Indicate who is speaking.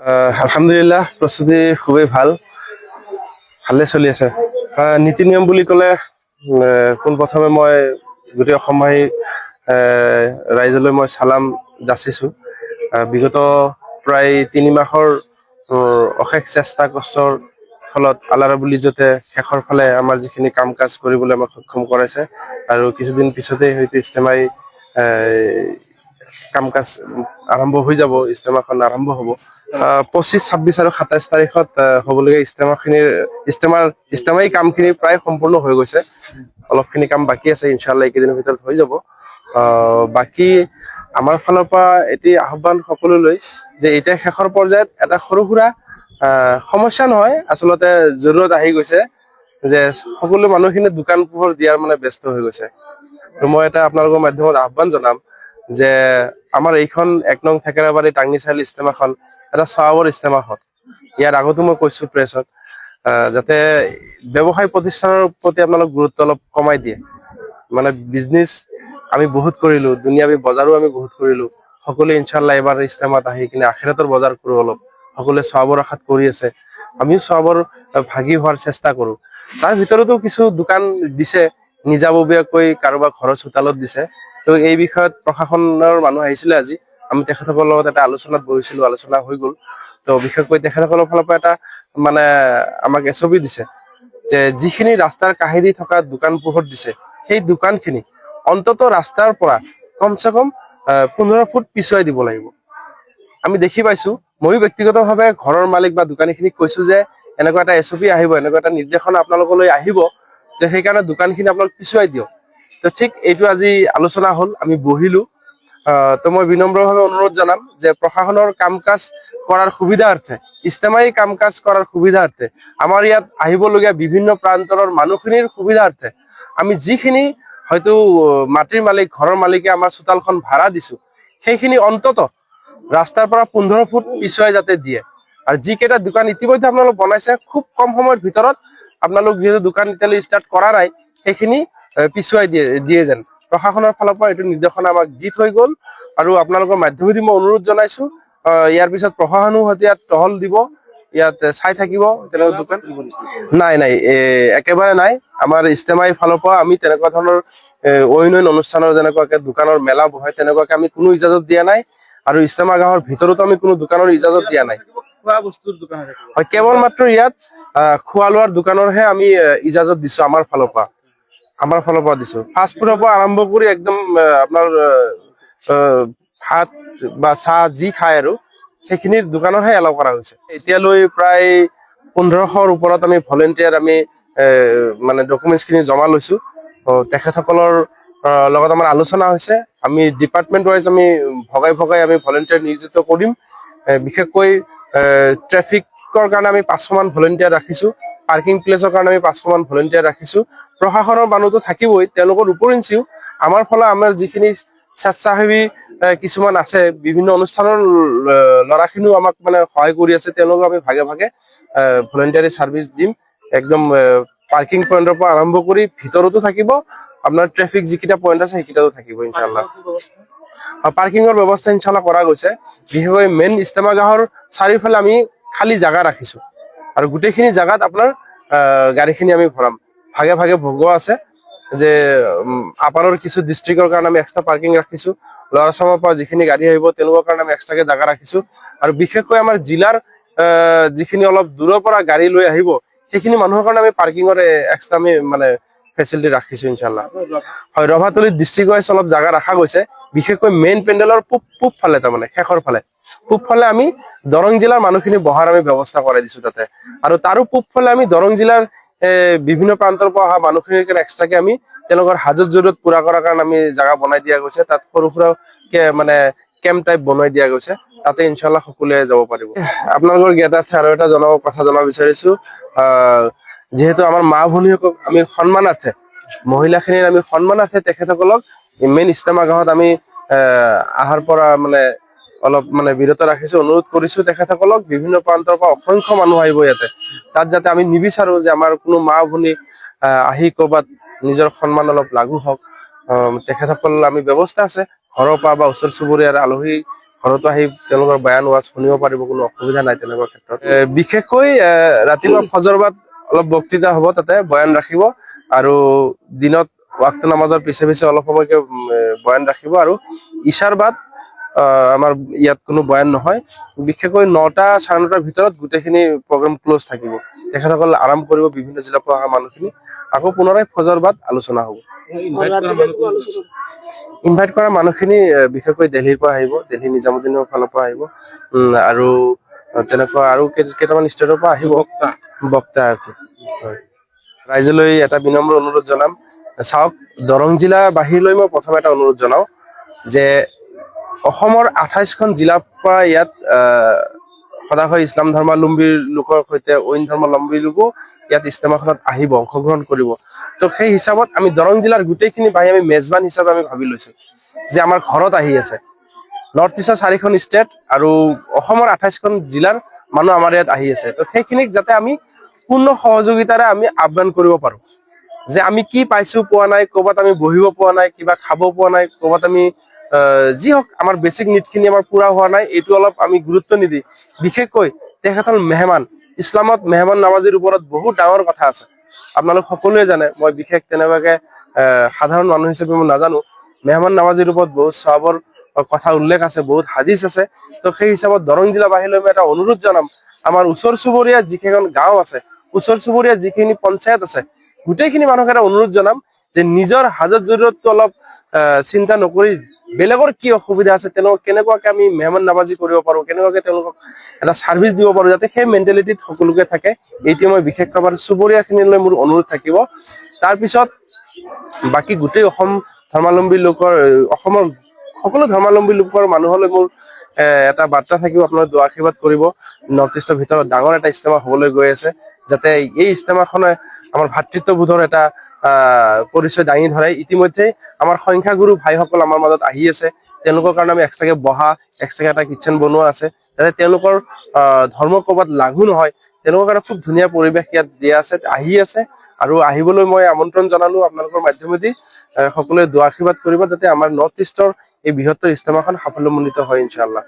Speaker 1: আলহামদুলিল্লাহ প্ৰস্তুতি খুবেই ভালে চলি আছে। নীতি নিয়ম বুলি ক'লে পোনপ্ৰথমে মই গোটেই অসমবাসী ৰাইজলৈ মই চালাম যাচিছো। বিগত প্ৰায় 3 মাহৰ অশেষ চেষ্টা কষ্টৰ ফলত আল্লাহ ৰাব্বুল ইজ্জতে শেষৰ ফালে আমাৰ যিখিনি কাম কাজ কৰিবলৈ আমাক সক্ষম কৰাইছে আৰু কিছুদিন পিছতেই হয়তো ইজতেমাই কাম কাজ আৰম্ভ হৈ যাব, ইজতেমাখন আৰম্ভ হ'ব। 25, 26 আৰু 27 তাৰিখত হ'বলগীয়া ইজতেমাই কামখিনি প্ৰায় সম্পূৰ্ণ হৈ গৈছে। অলপখিনি কাম বাকী আছে, ইনশাআল্লাহ এইকেইদিনৰ ভিতৰত হৈ যাব। বাকী আমাৰ ফালৰ পৰা এটি আহ্বান সকলোলৈ যে এতিয়া শেষৰ পৰ্যায়ত এটা সৰু সুৰা সমস্যা নহয়, আচলতে জৰুৰত আহি গৈছে যে সকলো মানুহখিনি দোকান পোহৰ দিয়াৰ মানে ব্যস্ত হৈ গৈছে। তো মই এটা আপোনালোকৰ মাধ্যমত আহ্বান জনাম যে আমাৰ এইখন 1 নং থেকেৰাবাৰী টাংনি চাৰিআলি ইজতেমাখন এটা সৱাবৰ ইজতেমা হওক। ইয়াৰ আগতো মই কৈছো প্ৰেছত যাতে ব্যৱসায় প্ৰতিষ্ঠানৰ প্ৰতি আপোনালোক গুৰুত্ব অলপ কমাই দিয়ে। মানে বিজনেছ আমি বহুত কৰিলো, দুনিয়াবী বজাৰো আমি বহুত কৰিলো। সকলোৱে ইনশাআল্লাহ এবাৰ ইজতেমাত আহি কিনে আখিৰাতৰ বজাৰ কৰো অলপ। সকলোৱে সৱাবৰ আশাত কৰি আছে, আমিও সৱাবৰ ভাগি হোৱাৰ চেষ্টা কৰো। তাৰ ভিতৰতো কিছু দোকান দিছে নিজাববীয়াকৈ, কাৰোবাৰ ঘৰৰ চোতালত দিছে। তো এই বিষয়ত প্ৰশাসনৰ মানুহ আহিছিলে আজি, আমি তেখেতসকলৰ লগত এটা আলোচনাত বহিছিলো, আলোচনা হৈ গ'ল। তো বিশেষকৈ তেখেতসকলৰ ফালৰ পৰা এটা মানে আমাক এছবি দিছে যে যিখিনি ৰাস্তাৰ কাষেদি থকা দোকান পোহৰ দিছে, সেই দোকানখিনি অন্তত ৰাস্তাৰ পৰা কমচে কম 15 ফুট পিছুৱাই দিব লাগিব। আমি দেখি পাইছো, ময়ো ব্যক্তিগতভাৱে ঘৰৰ মালিক বা দোকানীখিনিক কৈছো যে এনেকুৱা এটা এছবি আহিব, এনেকুৱা এটা নিৰ্দেশনা আপোনালোকলৈ আহিব যে সেইকাৰণে দোকানখিনি আপোনালোক পিছুৱাই দিয়ক। তো ঠিক এইটো আজি আলোচনা হ'ল, আমি বহিলো। তো মই বিনম্ৰভাৱে অনুৰোধ জনাম যে প্ৰশাসনৰ কাম কাজ কৰাৰ সুবিধাৰ্থে, ইজতেমাই কাম কাজ কৰাৰ সুবিধাৰ্থে, আমাৰ ইয়াত আহিবলগীয়া বিভিন্ন প্ৰান্তৰৰ মানুহখিনিৰ সুবিধাৰ্থে আমি যিখিনি হয়তো মাটিৰ মালিক, ঘৰৰ মালিকে আমাৰ চোতালখন ভাড়া দিছো, সেইখিনি অন্তত ৰাস্তাৰ পৰা 15 ফুট পিছুৱাই যাতে দিয়ে। আৰু যিকেইটা দোকান ইতিমধ্যে আপোনালোক বনাইছে, খুব কম সময়ৰ ভিতৰত আপোনালোক যিহেতু দোকান এতিয়ালৈ ষ্টাৰ্ট কৰা নাই, সেইখিনি পিছুৱাই দিয়ে যেন প্ৰশাসনৰ ফালৰ পৰা এইটো নিৰ্দেশনা আমাক দি থৈ গ'ল। আৰু আপোনালোকৰ মাধ্যমেদি মই অনুৰোধ জনাইছো, ইয়াৰ পিছত প্ৰশাসনো হয়তো ইয়াত টহল দিব, ইয়াত চাই থাকিব। তেনেকুৱা দোকান নাই, একেবাৰে নাই। আমাৰ ইজতেমাই ফালৰ পৰা আমি তেনেকুৱা ধৰণৰ অইন অনুষ্ঠানৰ যেনেকুৱাকে দোকানৰ মেলা বহে, তেনেকুৱাকে আমি কোনো ইজাজত দিয়া নাই। আৰু ইজতেমা গাঁৱৰ ভিতৰতো আমি কোনো দোকানৰ ইজাজত দিয়া নাই। হয়, কেৱল মাত্ৰ ইয়াত খোৱা লোৱাৰ দোকানৰহে আমি ইজাজত দিছো আমাৰ ফালৰ পৰা দিছো। ফাষ্ট ফুডৰ পৰা আৰম্ভ কৰি একদম আপোনাৰ ভাত বা চাহ যি খায় আৰু সেইখিনিৰ দোকানৰহে এলাও কৰা হৈছে। এতিয়ালৈ প্ৰায় 1500ৰ ওপৰত আমি ভলেণ্টিয়াৰ আমি মানে ডকুমেণ্টছখিনি জমা লৈছো। তেখেতসকলৰ লগত আমাৰ আলোচনা হৈছে, আমি ডিপাৰ্টমেণ্ট ৱাইজ আমি ভগাই আমি ভলেণ্টিয়াৰ নিয়োজিত কৰিম। বিশেষকৈ ট্ৰেফিকৰ কাৰণে আমি 500 মান ভলেণ্টিয়াৰ ৰাখিছো, পাৰ্কিং প্লেচৰ কাৰণে আমি 500 মান ভলেণ্টিয়াৰ ৰাখিছো। প্ৰশাসনৰ মানুহতো থাকিবই, তেওঁলোকৰ উপৰিঞ্চিও আমাৰ যিখিনি স্বেচ্ছাসেৱী কিছুমান আছে, বিভিন্ন অনুষ্ঠানৰ ল'ৰাখিনিও আমাক মানে সহায় কৰি আছে, তেওঁলোকক আমি ভাগে ভলেণ্টিয়াৰী চাৰ্ভিচ দিম। একদম পাৰ্কিং পইণ্টৰ পৰা আৰম্ভ কৰি ভিতৰতো থাকিব, আপোনাৰ ট্ৰেফিক যিকেইটা পইণ্ট আছে সেইকেইটাও থাকিব ইনশাআল্লাহ। পাৰ্কিঙৰ ব্যৱস্থা ইনশাআল্লাহ কৰা গৈছে। বিশেষকৈ মেইন ইজতেমা গাঁৱৰ চাৰিওফালে আমি খালী জাগা ৰাখিছো, আৰু গোটেইখিনি জাগাত আপোনাৰ গাড়ীখিনি আমি ভৰাম। ভাগে ভগোৱা আছে যে আপাৰৰ কিছু ডিষ্ট্ৰিক্টৰ কাৰণে আমি এক্সট্ৰা পাৰ্কিং ৰাখিছো, ল'ৰা ছোৱালীৰ পৰা যিখিনি গাড়ী আহিব তেওঁলোকৰ কাৰণে আমি এক্সট্ৰাকে জাগা ৰাখিছো। আৰু বিশেষকৈ আমাৰ জিলাৰ যিখিনি অলপ দূৰৰ পৰা গাড়ী লৈ আহিব, সেইখিনি মানুহৰ কাৰণে আমি পাৰ্কিঙৰ এক্সট্ৰা আমি মানে ফেচিলিটি ৰাখিছো ইনশাআল্লাহ। হয়, ৰভাতলিত ডিষ্ট্ৰিক্ট ৱাইজ অলপ জাগা ৰখা গৈছে, বিশেষকৈ মেইন পেণ্ডেলৰ পূব ফালে, তাৰমানে শেষৰ ফালে পূব ফালে আমি দৰং জিলাৰ মানুহখিনি বহাৰ আমি ব্যৱস্থা কৰাই দিছো তাতে। আৰু তাৰো পূব ফালে আমি দৰং জিলাৰ বিভিন্ন প্ৰান্তৰ পৰা অহা মানুহখিনিৰ কাৰণে এক্সট্ৰাকে আমি তেওঁলোকৰ হাজত জৰুৰত পুৰা কৰাৰ কাৰণে আমি জাগা বনাই দিয়া গৈছে। তাত সৰু সুৰাকে মানে কেম্প টাইপ বনাই দিয়া গৈছে, তাতে ইনশাআল্লাহ সকলোৱে যাব পাৰিব। আপোনালোকৰ জ্ঞাতাৰ্থে আৰু এটা কথা জনাব বিচাৰিছো, যিহেতু আমাৰ মা ভনীসকলক আমি সন্মানাৰ্থে, মহিলাখিনিৰ আমি সন্মানাৰ্থে তেখেতসকলক মেইন ইজতেমা গাঁৱত আমি আহাৰ পৰা মানে অলপ মানে বিৰত ৰাখিছো, অনুৰোধ কৰিছো তেখেতসকলক। বিভিন্ন প্ৰান্তৰ পৰা অসংখ্য মানুহ আহিব ইয়াতে, তাত যাতে আমি নিবিচাৰো যে আমাৰ কোনো মা ভনী আহি কৰবাত নিজৰ সন্মান অলপ লাগু হওক। তেখেতসকল আমি ব্যৱস্থা আছে, ঘৰৰ পৰা বা ওচৰ চুবুৰীয়াৰ আলহী ঘৰতো আহি তেওঁলোকৰ বয়ান ৱাজ শুনিব পাৰিব, কোনো অসুবিধা নাই তেনেকুৱা ক্ষেত্ৰত। বিশেষকৈ ৰাতিপুৱা ফজৰবাদ অলপ বক্তৃতা হ'ব, তাতে বয়ান ৰাখিব, আৰু দিনত ৱাক্ত নামাজৰ পিছে পিছে অলপ সময়কে বয়ান ৰাখিব, আৰু ইশাৰ বাদ আমাৰ ইয়াত কোনো বয়ান নহয়। বিশেষকৈ 9টা 9:30টাৰ ভিতৰত গোটেইখিনি প্ৰগ্ৰাম ক্লজ থাকিব। তেখেতসকল আৰাম কৰিব, বিভিন্ন জিলাৰ পৰা অহা মানুহখিনি, আকৌ পুনৰাই ফজৰ বাদ আলোচনা হ'ব। ইনভাইট কৰা মানুহখিনি বিশেষকৈ দিল্লীৰ পৰা আহিব, দিল্লী নিজামুদ্দিনৰ ফালৰ পৰা আহিব, আৰু তেনেকুৱা আৰু কেইটামান ষ্টেটৰ পৰা আহিব বক্তা। হয়, ৰাইজলৈ এটা বিনম্ৰ অনুৰোধ জনাম, চাওক, দৰং জিলা বাহিৰলৈ মই প্ৰথম এটা অনুৰোধ জনাও যে অসমৰ 28খন জিলাৰ পৰা ইয়াত সদাশয় ইছলাম ধৰ্মাৱলম্বীৰ লোকৰ সৈতে অইন ধৰ্মাৱলম্বী লোকো ইয়াত ইজতেমাখনত আহিব, অংশগ্ৰহণ কৰিব। তো সেই হিচাপত আমি দৰং জিলাৰ গোটেইখিনি বাহি আমি মেজবান হিচাপে আমি ভাবি লৈছো যে আমাৰ ঘৰত আহি আছে। নৰ্থ ইষ্টৰ 4খন ষ্টেট আৰু অসমৰ 28খন জিলাৰ মানুহ আমাৰ ইয়াত আহি আছে। তো সেইখিনিক যাতে আমি পূৰ্ণ সহযোগিতাৰে আমি আহ্বান কৰিব পাৰো যে আমি কি পাইছো পোৱা নাই, ক'ৰবাত আমি বহিব পোৱা নাই, কিবা খাব পোৱা নাই, ক'ৰবাত আমি যি হওক আমাৰ বেছিক নিডখিনি আমাৰ পুৰা হোৱা নাই, এইটো অলপ আমি গুৰুত্ব নিদি, বিশেষকৈ তেখেত হ'ল মেহমান। ইছলামত মেহমান নামাজিৰ ওপৰত বহুত ডাঙৰ কথা আছে, আপোনালোক সকলোৱে জানে। মই বিশেষ তেনেকুৱাকে সাধাৰণ মানুহ হিচাপে মই নাজানো। মেহমান নামাজিৰ ওপৰত বহুত সহাবৰ কথা উল্লেখ আছে, বহুত হাদিছ আছে। তো সেই হিচাপত দৰং জিলা বাহিৰলৈ মই এটা অনুৰোধ জনাম, আমাৰ ওচৰ চুবুৰীয়া যিকেইখন গাঁও আছে, ওচৰ চুবুৰীয়া যিখিনি পঞ্চায়ত আছে, গোটেইখিনি মানুহক এটা অনুৰোধ জনাম যে নিজৰ হাজত জৰুৰতটো অলপ চিন্তা নকৰি বেলেগৰ কি অসুবিধা আছে, তেওঁলোকক কেনেকুৱাকে আমি মেহমান নামাজি কৰিব পাৰো, কেনেকুৱাকে তেওঁলোকক এটা ছাৰ্ভিচ দিব পাৰো, যাতে সেই মেণ্টেলিটিত সকলোকে থাকে। এইটো মই বিশেষকৈ আমাৰ চুবুৰীয়াখিনিলৈ মোৰ অনুৰোধ থাকিব। তাৰপিছত বাকী গোটেই অসম ধৰ্মাৱলম্বী লোকৰ, অসমৰ সকলো ধৰ্মাৱলম্বী লোকৰ মানুহলৈ মোৰ এটা বাৰ্তা থাকিব, আপোনালোকে দুআ আশীৰ্বাদ কৰিব। নৰ্থ ইষ্টৰ ভিতৰত ডাঙৰ এটা ইজতেমা হবলৈ গৈ আছে, যাতে এই ইজতেমাখনে আমাৰ ভাতৃত্ববোধৰ এটা পৰিচয় দাঙি ধৰে। ইতিমধ্যে আমাৰ সংখ্যাগুৰু ভাইসকল আমাৰ মাজত আহি আছে, তেওঁলোকৰ কাৰণে আমি এক্সট্ৰাকে বহা, এক্সট্ৰাকে এটা কিটচেন বনোৱা আছে, যাতে তেওঁলোকৰ ধৰ্ম ক'ৰবাত লাগু নহয়, তেওঁলোকৰ কাৰণে খুব ধুনীয়া পৰিৱেশ ইয়াত দিয়া আছে, আহি আছে। আৰু আহিবলৈ মই আমন্ত্ৰণ জনালো আপোনালোকৰ মাধ্যমেদি। সকলোৱে দুআ আশীৰ্বাদ কৰিব যাতে আমাৰ নৰ্থ ইষ্টৰ এই বৃহত্তৰ ইজতেমাখন সাফল্যমণ্ডিত হয় ইনশাআল্লাহ।